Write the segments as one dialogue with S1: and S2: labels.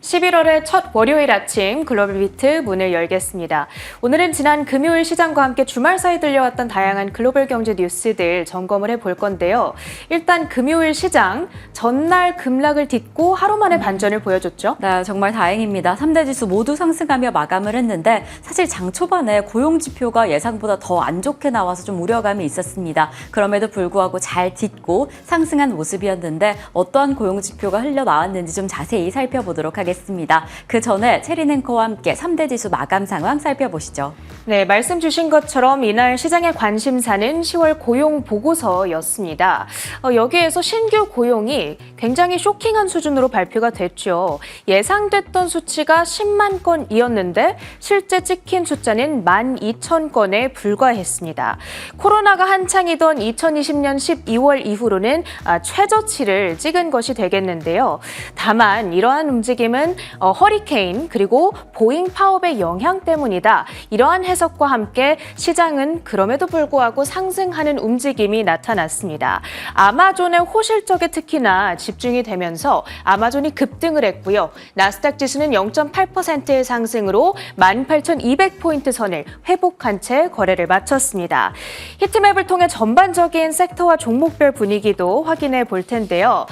S1: (11월의) 첫 월요일 아침 글로벌비트 문을 열겠습니다. 오늘은 지난 금요일 시장과 함께 주말 사이 들려왔던 다양한 글로벌 경제 뉴스들 점검을 해볼 건데요. 일단 금요일 시장, 전날 급락을 딛고 하루 만에 반전을 보여줬죠.
S2: 네, 정말 다행입니다. 3대 지수 모두 상승하며 마감을 했는데 사실 장 초반에 고용 지표가 예상보다 더 안 좋게 나와서 좀 우려감이 있었습니다. 그럼에도 불구하고 잘 딛고 상승한 모습이었는데 어떠한 고용 지표가 흘러나왔는지 좀 자세히 살펴보도록 하겠습니다. 그 전에 체린 앵커와 함께 3대 지수 마감 상황 살펴보시죠.
S1: 네, 말씀 주신 것처럼 이날 시장의 관심사는 10월 고용 보고서였습니다. 여기에서 신규 고용이 굉장히 쇼킹한 수준으로 발표가 됐죠. 예상됐던 수치가 10만 건이었는데 실제 찍힌 숫자는 12,000건에 불과했습니다. 코로나가 한창이던 2020년 12월 이후로는 최저치를 찍은 것이 되겠는데요. 다만 이러한 움직임은 허리케인 그리고 보잉 파업의 영향 때문이다. 이러한 해석과 함께 시장은 그럼에도 불구하고 상승하는 움직임이 나타났습니다. 아마존의 호실적에 특히나 집중이 되면서 아마존이 급등을 했고요. 나스닥 지수는 0.8%의 상승으로 18,200포인트 선을 회복한 채 거래를 마쳤습니다. 히트맵을 통해 전반적인 섹터와 종목별 분위기도 확인해 볼 텐데요.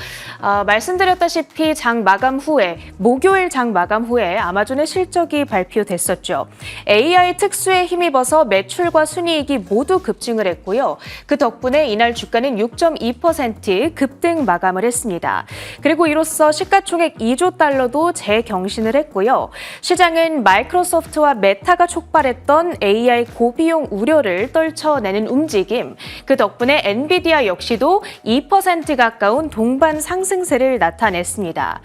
S1: 말씀드렸다시피 장 마감 후에 목요일 장 마감 후에 아마존의 실적이 발표됐었죠. AI 특수에 힘입어서 매출과 순이익이 모두 급증을 했고요. 그 덕분에 이날 주가는 6.2% 급등 마감을 했습니다. 그리고 이로써 시가총액 2조 달러도 재경신을 했고요. 시장은 마이크로소프트와 메타가 촉발했던 AI 고비용 우려를 떨쳐내는 움직임, 그 덕분에 엔비디아 역시도 2% 가까운 동반 상승세를 나타냈습니다.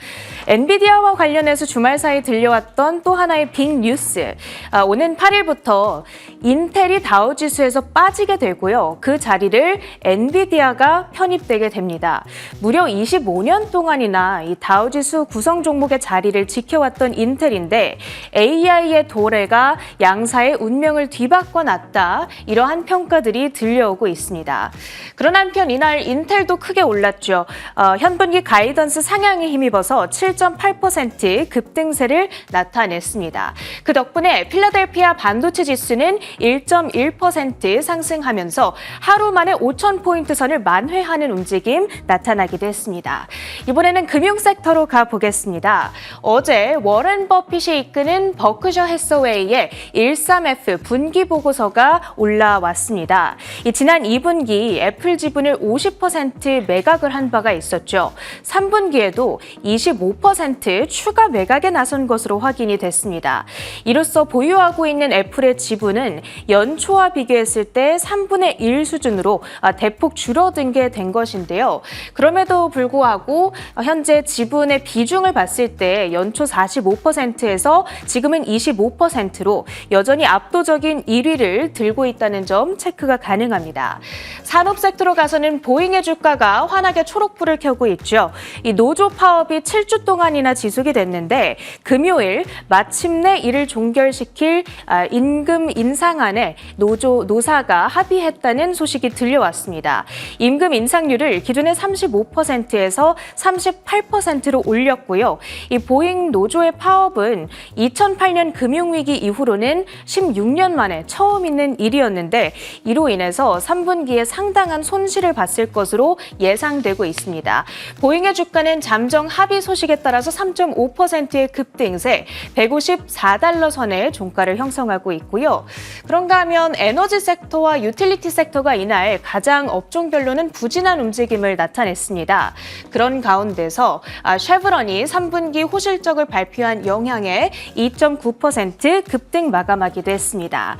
S1: 엔비디아와 관련해서 주말 사이 들려왔던 또 하나의 빅 뉴스, 오는 8일부터 인텔이 다우지수에서 빠지게 되고요. 그 자리를 엔비디아가 편입되게 됩니다. 무려 25년 동안이나 이 다우지수 구성 종목의 자리를 지켜왔던 인텔인데 AI의 도래가 양사의 운명을 뒤바꿔 놨다. 이러한 평가들이 들려오고 있습니다. 그런 한편 이날 인텔도 크게 올랐죠. 현분기 가이던스 상향에 힘입어서 7.8% 급등세를 나타냈습니다. 그 덕분에 필라델피아 반도체 지수는 1.1% 상승하면서 하루 만에 5,000포인트 선을 만회하는 움직임 나타나기도 했습니다. 이번에는 금융 섹터로 가보겠습니다. 어제 워렌 버핏이 이끄는 버크셔 해서웨이의 13F 분기 보고서가 올라왔습니다. 지난 2분기 애플 지분을 50% 매각을 한 바가 있었죠. 3분기에도 25% 추가 매각에 나선 것으로 확인이 됐습니다. 이로써 보유하고 있는 애플의 지분은 연초와 비교했을 때 3분의 1 수준으로 대폭 줄어든 게 된 것인데요. 그럼에도 불구하고 현재 지분의 비중을 봤을 때 연초 45%에서 지금은 25%로 여전히 압도적인 1위를 들고 있다는 점 체크가 가능합니다. 산업 섹터로 가서는 보잉의 주가가 환하게 초록불을 켜고 있죠. 이 노조 파업이 7주 동안이나 지속이 됐는데 금요일 마침내 이를 종결시킬 임금 인상안에 노사가 합의했다는 소식이 들려왔습니다. 임금 인상률을 기존의 35%에서 38%로 올렸고요. 이 보잉 노조의 파업은 2008년 금융위기 이후로는 16년 만에 처음 있는 일이었는데 이로 인해서 3분기에 상당한 손실을 봤을 것으로 예상되고 있습니다. 보잉의 주가는 잠정 합의 소식에 따라서 3.5%의 급등세 154달러 선의 종가를 형성하고 있고요. 그런가 하면 에너지 섹터와 유틸리티 섹터가 이날 가장 업종별로는 부진한 움직임을 나타냈습니다. 그런 가운데서 쉐브론이 3분기 호실적을 발표한 영향에 2.9% 급등 마감하기도 했습니다.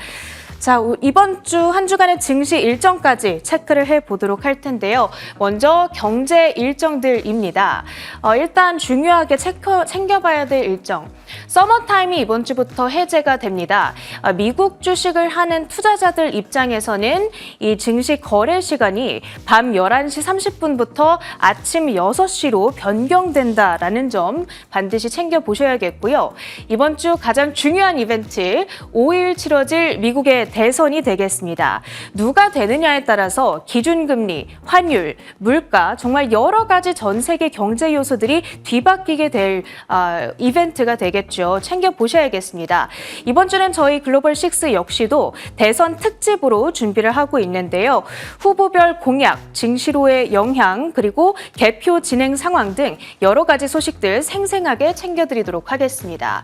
S1: 자, 이번 주 한 주간의 증시 일정까지 체크를 해보도록 할 텐데요. 먼저 경제 일정들입니다. 일단 중요하게 챙겨봐야 될 일정. 서머타임이 이번 주부터 해제가 됩니다. 미국 주식을 하는 투자자들 입장에서는 이 증시 거래 시간이 밤 11시 30분부터 아침 6시로 변경된다라는 점 반드시 챙겨보셔야겠고요. 이번 주 가장 중요한 이벤트, 5일 치러질 미국의 대선이 되겠습니다. 누가 되느냐에 따라서 기준금리, 환율, 물가 정말 여러 가지 전 세계 경제 요소들이 뒤바뀌게 될 이벤트가 되겠죠. 챙겨보셔야겠습니다. 이번 주는 저희 글로벌 식스 역시도 대선 특집으로 준비를 하고 있는데요. 후보별 공약, 증시로의 영향, 그리고 개표 진행 상황 등 여러 가지 소식들 생생하게 챙겨드리도록 하겠습니다.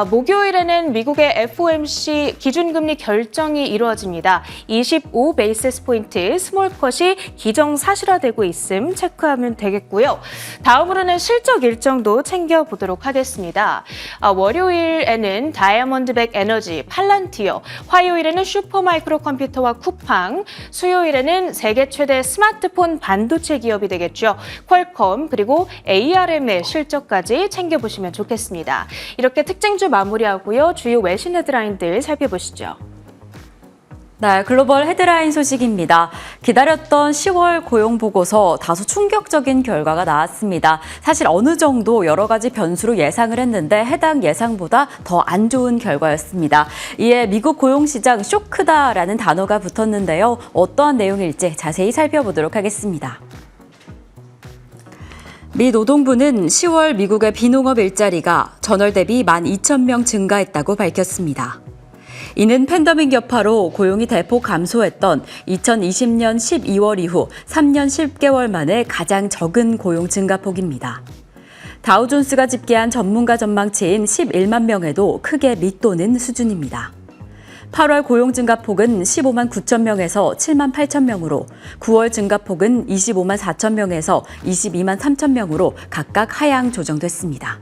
S1: 목요일에는 미국의 FOMC 기준금리 결정이 이루어집니다. 25 베이시스 포인트 스몰컷이 기정사실화되고 있음 체크하면 되겠고요. 다음으로는 실적 일정도 챙겨보도록 하겠습니다. 월요일에는 다이아몬드백 에너지, 팔란티어, 화요일에는 슈퍼마이크로 컴퓨터와 쿠팡, 수요일에는 세계 최대 스마트폰 반도체 기업이 되겠죠. 퀄컴 그리고 ARM의 실적까지 챙겨보시면 좋겠습니다. 이렇게 특징주 마무리하고요. 주요 외신 헤드라인들 살펴보시죠.
S2: 네, 글로벌 헤드라인 소식입니다. 기다렸던 10월 고용 보고서 다소 충격적인 결과가 나왔습니다. 사실 어느 정도 여러 가지 변수로 예상을 했는데 해당 예상보다 더 안 좋은 결과였습니다. 이에 미국 고용 시장 쇼크다라는 단어가 붙었는데요. 어떠한 내용일지 자세히 살펴보도록 하겠습니다. 미 노동부는 10월 미국의 비농업 일자리가 전월 대비 12,000명 증가했다고 밝혔습니다. 이는 팬데믹 여파로 고용이 대폭 감소했던 2020년 12월 이후 3년 10개월 만에 가장 적은 고용 증가폭입니다. 다우존스가 집계한 전문가 전망치인 11만 명에도 크게 밑도는 수준입니다. 8월 고용 증가폭은 15만 9천 명에서 7만 8천 명으로 9월 증가폭은 25만 4천 명에서 22만 3천 명으로 각각 하향 조정됐습니다.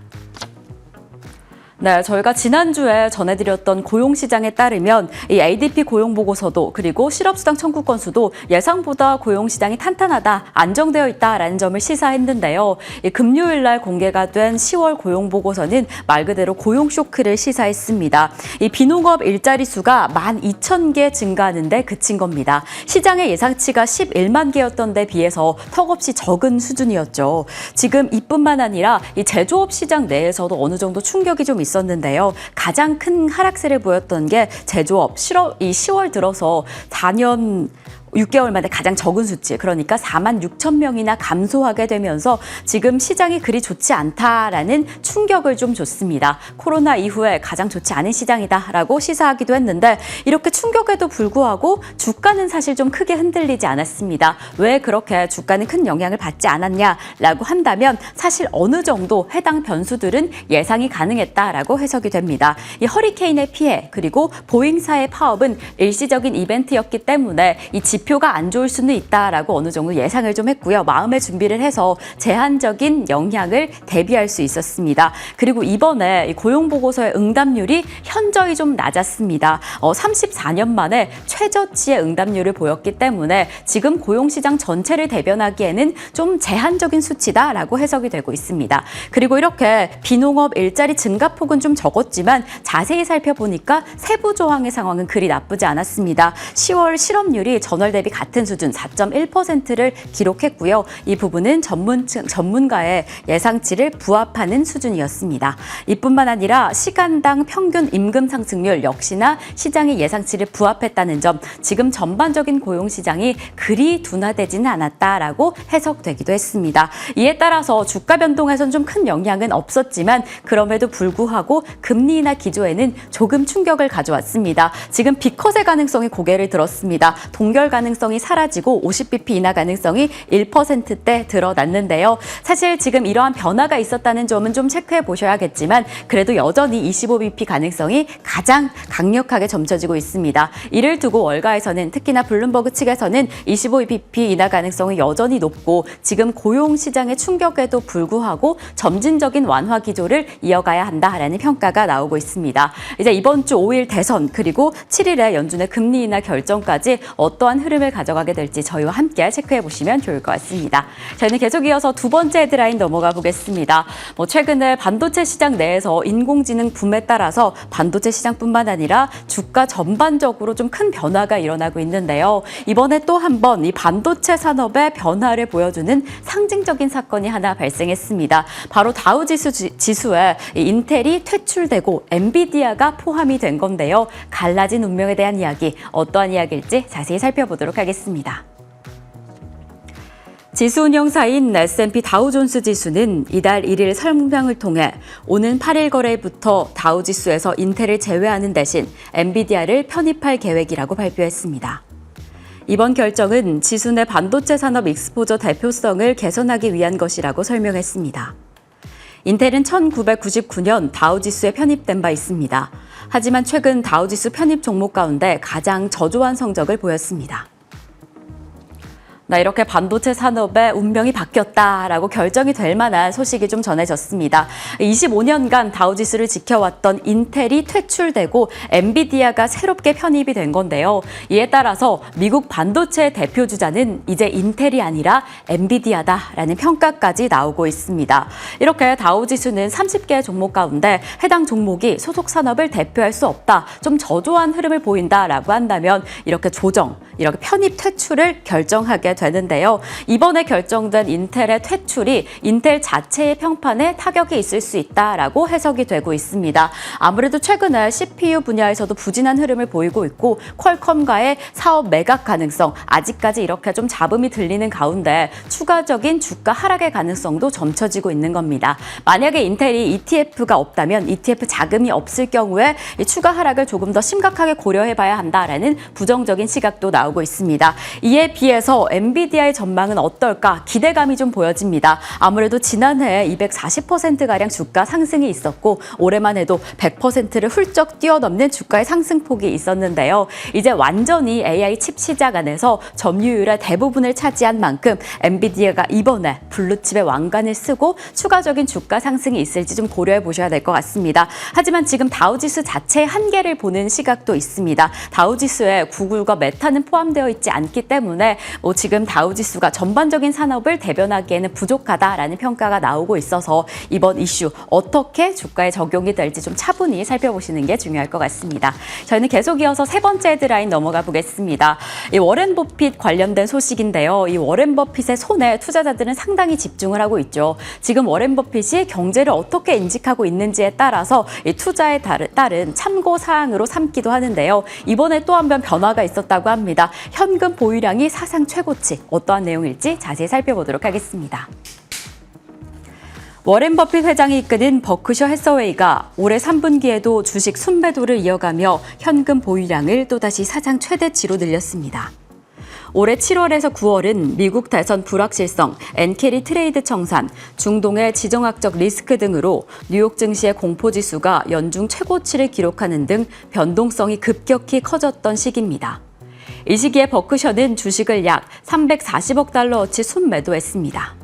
S2: 네, 저희가 지난주에 전해드렸던 고용시장에 따르면 이 ADP 고용보고서도 그리고 실업수당 청구 건수도 예상보다 고용시장이 탄탄하다, 안정되어 있다라는 점을 시사했는데요. 금요일 날 공개가 된 10월 고용보고서는 말 그대로 고용 쇼크를 시사했습니다. 이 비농업 일자리 수가 12,000개 증가하는 데 그친 겁니다. 시장의 예상치가 11만 개였던 데 비해서 턱없이 적은 수준이었죠. 지금 이뿐만 아니라 이 제조업 시장 내에서도 어느 정도 충격이 좀 있었는데요. 가장 큰 하락세를 보였던 게 제조업, 10월 들어서 4년 6개월 만에 가장 적은 수치, 그러니까 4만 6천 명이나 감소하게 되면서 지금 시장이 그리 좋지 않다라는 충격을 좀 줬습니다. 코로나 이후에 가장 좋지 않은 시장이다라고 시사하기도 했는데 이렇게 충격에도 불구하고 주가는 사실 좀 크게 흔들리지 않았습니다. 왜 그렇게 주가는 큰 영향을 받지 않았냐라고 한다면 사실 어느 정도 해당 변수들은 예상이 가능했다라고 해석이 됩니다. 이 허리케인의 피해 그리고 보잉사의 파업은 일시적인 이벤트였기 때문에 이 지표가 안 좋을 수는 있다라고 어느 정도 예상을 좀 했고요. 마음의 준비를 해서 제한적인 영향을 대비할 수 있었습니다. 그리고 이번에 고용보고서의 응답률이 현저히 좀 낮았습니다. 34년 만에 최저치의 응답률을 보였기 때문에 지금 고용시장 전체를 대변하기에는 좀 제한적인 수치다라고 해석이 되고 있습니다. 그리고 이렇게 비농업 일자리 증가폭은 좀 적었지만 자세히 살펴보니까 세부 조항의 상황은 그리 나쁘지 않았습니다. 10월 실업률이 전월 대비 같은 수준 4.1%를 기록했고요. 이 부분은 전문가의 예상치를 부합하는 수준이었습니다. 이뿐만 아니라 시간당 평균 임금 상승률 역시나 시장의 예상치를 부합했다는 점, 지금 전반적인 고용시장이 그리 둔화되지는 않았다라고 해석되기도 했습니다. 이에 따라서 주가 변동에선 좀 큰 영향은 없었지만 그럼에도 불구하고 금리나 기조에는 조금 충격을 가져왔습니다. 지금 B컷의 가능성이 고개를 들었습니다. 동결 가능성이 사라지고 50bp 인하 가능성이 1%대 드러났는데요. 사실 지금 이러한 변화가 있었다는 점은 좀 체크해 보셔야겠지만 그래도 여전히 25bp 가능성이 가장 강력하게 점쳐지고 있습니다. 이를 두고 월가에서는 특히나 블룸버그 측에서는 25bp 인하 가능성이 여전히 높고 지금 고용시장의 충격에도 불구하고 점진적인 완화 기조를 이어가야 한다라는 평가가 나오고 있습니다. 이제 이번 주 5일 대선 그리고 7일에 연준의 금리 인하 결정까지 어떠한 흐름을 가져가게 될지 저희와 함께 체크해 보시면 좋을 것 같습니다. 저희는 계속 이어서 두 번째 헤드라인 넘어가 보겠습니다. 최근에 반도체 시장 내에서 인공지능 붐에 따라서 반도체 시장뿐만 아니라 주가 전반적으로 좀 큰 변화가 일어나고 있는데요. 이번에 또 한 번 이 반도체 산업의 변화를 보여주는 상징적인 사건이 하나 발생했습니다. 바로 다우지수에 인텔이 퇴출되고 엔비디아가 포함이 된 건데요. 갈라진 운명에 대한 이야기, 어떠한 이야기일지 자세히 살펴보도록 하겠습니다. 지수 운영사인 S&P 다우존스 지수는 이달 1일 설명을 통해 오는 8일 거래부터 다우지수에서 인텔을 제외하는 대신 엔비디아를 편입할 계획이라고 발표했습니다. 이번 결정은 지수 내 반도체 산업 익스포저 대표성을 개선하기 위한 것이라고 설명했습니다. 인텔은 1999년 다우지수에 편입된 바 있습니다. 하지만 최근 다우지수 편입 종목 가운데 가장 저조한 성적을 보였습니다. 이렇게 반도체 산업의 운명이 바뀌었다라고 결정이 될 만한 소식이 좀 전해졌습니다. 25년간 다우지수를 지켜왔던 인텔이 퇴출되고 엔비디아가 새롭게 편입이 된 건데요. 이에 따라서 미국 반도체 대표 주자는 이제 인텔이 아니라 엔비디아다라는 평가까지 나오고 있습니다. 이렇게 다우지수는 30개 종목 가운데 해당 종목이 소속 산업을 대표할 수 없다, 좀 저조한 흐름을 보인다라고 한다면 이렇게 편입 퇴출을 결정하게 되는데요. 이번에 결정된 인텔의 퇴출이 인텔 자체의 평판에 타격이 있을 수 있다라고 해석이 되고 있습니다. 아무래도 최근에 CPU 분야에서도 부진한 흐름을 보이고 있고 퀄컴과의 사업 매각 가능성, 아직까지 이렇게 좀 잡음이 들리는 가운데 추가적인 주가 하락의 가능성도 점쳐지고 있는 겁니다. 만약에 인텔이 ETF가 없다면 ETF 자금이 없을 경우에 이 추가 하락을 조금 더 심각하게 고려해봐야 한다라는 부정적인 시각도 나오고 있습니다. 이에 비해서 엔비디아의 전망은 어떨까 기대감이 좀 보여집니다. 아무래도 지난해 240%가량 주가 상승이 있었고 올해만 해도 100%를 훌쩍 뛰어넘는 주가의 상승폭이 있었는데요. 이제 완전히 AI 칩 시장 안에서 점유율의 대부분을 차지한 만큼 엔비디아가 이번에 블루칩의 왕관을 쓰고 추가적인 주가 상승이 있을지 좀 고려해 보셔야 될 것 같습니다. 하지만 지금 다우지수 자체의 한계를 보는 시각도 있습니다. 다우지수에 구글과 메타는 포함되어 있지 않기 때문에 지금 다우지수가 전반적인 산업을 대변하기에는 부족하다라는 평가가 나오고 있어서 이번 이슈 어떻게 주가에 적용이 될지 좀 차분히 살펴보시는 게 중요할 것 같습니다. 저희는 계속 이어서 세 번째 헤드라인 넘어가 보겠습니다. 이 워렌 버핏 관련된 소식인데요. 이 워렌 버핏의 손에 투자자들은 상당히 집중을 하고 있죠. 지금 워렌 버핏이 경제를 어떻게 인식하고 있는지에 따라서 이 투자에 따른 참고 사항으로 삼기도 하는데요. 이번에 또 한 번 변화가 있었다고 합니다. 현금 보유량이 사상 최고치, 어떠한 내용일지 자세히 살펴보도록 하겠습니다. 워렌 버핏 회장이 이끄는 버크셔 해서웨이가 올해 3분기에도 주식 순매도를 이어가며 현금 보유량을 또다시 사상 최대치로 늘렸습니다. 올해 7월에서 9월은 미국 대선 불확실성, 엔캐리 트레이드 청산, 중동의 지정학적 리스크 등으로 뉴욕 증시의 공포지수가 연중 최고치를 기록하는 등 변동성이 급격히 커졌던 시기입니다. 이 시기에 버크셔는 주식을 약 340억 달러어치 순매도했습니다.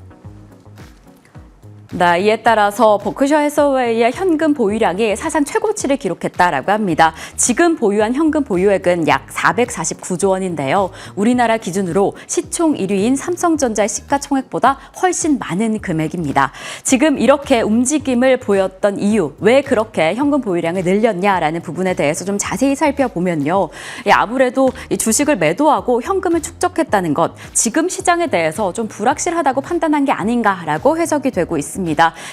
S2: 이에 따라서 버크셔 해서웨이의 현금 보유량이 사상 최고치를 기록했다라고 합니다. 지금 보유한 현금 보유액은 약 449조 원인데요. 우리나라 기준으로 시총 1위인 삼성전자의 시가총액보다 훨씬 많은 금액입니다. 지금 이렇게 움직임을 보였던 이유, 왜 그렇게 현금 보유량을 늘렸냐라는 부분에 대해서 좀 자세히 살펴보면요. 아무래도 이 주식을 매도하고 현금을 축적했다는 것, 지금 시장에 대해서 좀 불확실하다고 판단한 게 아닌가라고 해석이 되고 있습니다.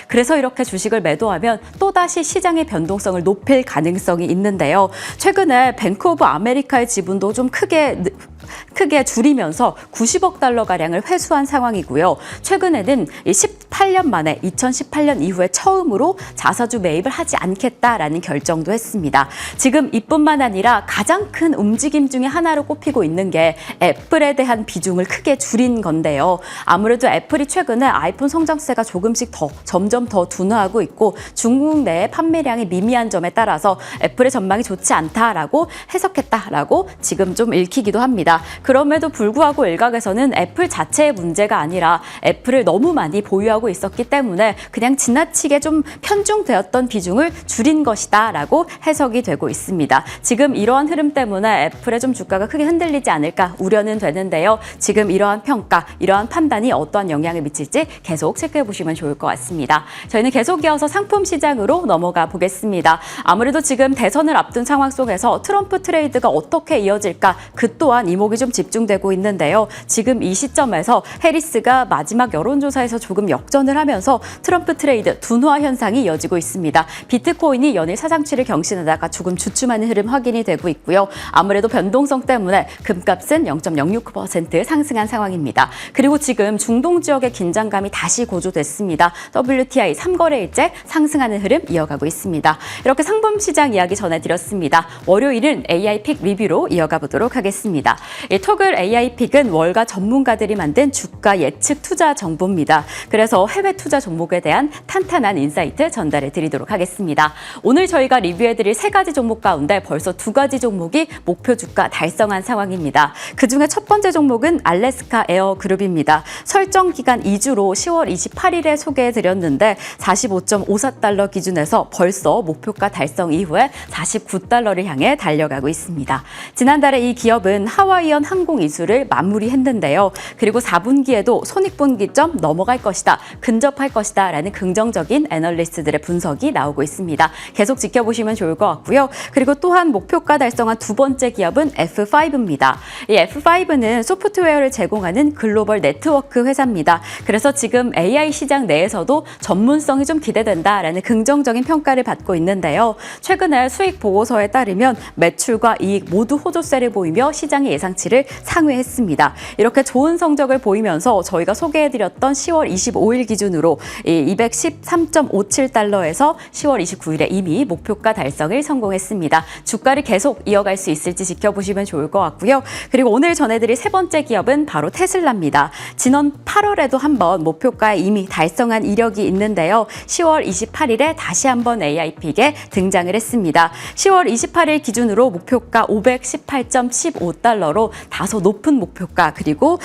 S2: 그래서 이렇게 주식을 매도하면 또다시 시장의 변동성을 높일 가능성이 있는데요. 최근에 뱅크 오브 아메리카의 지분도 좀 크게 줄이면서 90억 달러가량을 회수한 상황이고요. 최근에는 18년 만에 2018년 이후에 처음으로 자사주 매입을 하지 않겠다라는 결정도 했습니다. 지금 이뿐만 아니라 가장 큰 움직임 중에 하나로 꼽히고 있는 게 애플에 대한 비중을 크게 줄인 건데요. 아무래도 애플이 최근에 아이폰 성장세가 조금씩 점점 더 둔화하고 있고 중국 내의 판매량이 미미한 점에 따라서 애플의 전망이 좋지 않다라고 해석했다라고 지금 좀 읽히기도 합니다. 그럼에도 불구하고 일각에서는 애플 자체의 문제가 아니라 애플을 너무 많이 보유하고 있었기 때문에 그냥 지나치게 좀 편중되었던 비중을 줄인 것이다라고 해석이 되고 있습니다. 지금 이러한 흐름 때문에 애플의 좀 주가가 크게 흔들리지 않을까 우려는 되는데요. 지금 이러한 평가, 이러한 판단이 어떠한 영향을 미칠지 계속 체크해 보시면 좋을 것 같습니다. 저희는 계속 이어서 상품 시장으로 넘어가 보겠습니다. 아무래도 지금 대선을 앞둔 상황 속에서 트럼프 트레이드가 어떻게 이어질까 그 또한 이목이 좀 집중되고 있는데요. 지금 이 시점에서 해리스가 마지막 여론조사에서 조금 역전을 하면서 트럼프 트레이드 둔화 현상이 이어지고 있습니다. 비트코인이 연일 사상치를 경신하다가 조금 주춤하는 흐름 확인이 되고 있고요. 아무래도 변동성 때문에 금값은 0.06% 상승한 상황입니다. 그리고 지금 중동 지역의 긴장감이 다시 고조됐습니다. WTI 3거래일째 상승하는 흐름 이어가고 있습니다. 이렇게 상품 시장 이야기 전해드렸습니다. 월요일은 AI픽 리뷰로 이어가 보도록 하겠습니다. 토글 AI픽은 월가 전문가들이 만든 주가 예측 투자 정보입니다. 그래서 해외 투자 종목에 대한 탄탄한 인사이트 전달해 드리도록 하겠습니다. 오늘 저희가 리뷰해드릴 3가지 종목 가운데 벌써 2가지 종목이 목표 주가 달성한 상황입니다. 그중에 첫 번째 종목은 알래스카 에어 그룹입니다. 설정 기간 2주로 10월 28일에 소개해드렸는데 45.54달러 기준에서 벌써 목표가 달성 이후에 49달러를 향해 달려가고 있습니다. 지난달에 이 기업은 하와이언 항공 이수를 마무리했는데요. 그리고 4분기에도 손익분기점 넘어갈 것이다, 근접할 것이다 라는 긍정적인 애널리스트들의 분석이 나오고 있습니다. 계속 지켜보시면 좋을 것 같고요. 그리고 또한 목표가 달성한 두 번째 기업은 F5입니다. 이 F5는 소프트웨어를 제공하는 글로벌 네트워크 회사입니다. 그래서 지금 AI 시장 내에서도 전문성이 좀 기대된다라는 긍정적인 평가를 받고 있는데요. 최근에 수익 보고서에 따르면 매출과 이익 모두 호조세를 보이며 시장의 예상치를 상회했습니다. 이렇게 좋은 성적을 보이면서 저희가 소개해드렸던 10월 25일 기준으로 213.57달러에서 10월 29일에 이미 목표가 달성을 성공했습니다. 주가를 계속 이어갈 수 있을지 지켜보시면 좋을 것 같고요. 그리고 오늘 전해드릴 세 번째 기업은 바로 테슬라입니다. 지난 8월에도 한번 목표가에 이미 달성한 이력이 있는데요. 10월 28일에 다시 한번 AI픽에 등장을 했습니다. 10월 28일 기준으로 목표가 518.15달러로 다소 높은 목표가, 그리고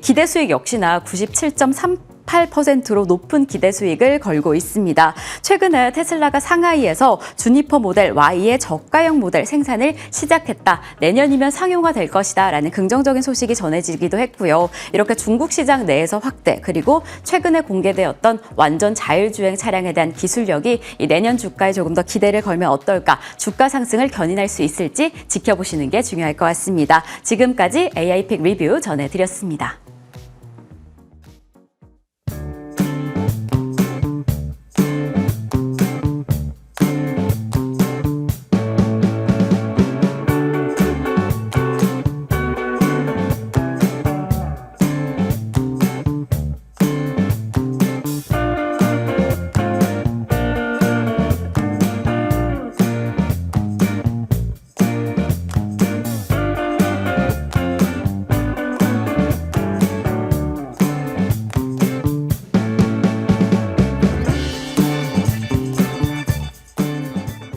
S2: 기대 수익 역시나 97.38%로 높은 기대 수익을 걸고 있습니다. 최근에 테슬라가 상하이에서 주니퍼 모델 Y의 저가형 모델 생산을 시작했다. 내년이면 상용화될 것이다 라는 긍정적인 소식이 전해지기도 했고요. 이렇게 중국 시장 내에서 확대, 그리고 최근에 공개되었던 완전 자율주행 차량에 대한 기술력이 이 내년 주가에 조금 더 기대를 걸면 어떨까, 주가 상승을 견인할 수 있을지 지켜보시는 게 중요할 것 같습니다. 지금까지 AI픽 리뷰 전해드렸습니다.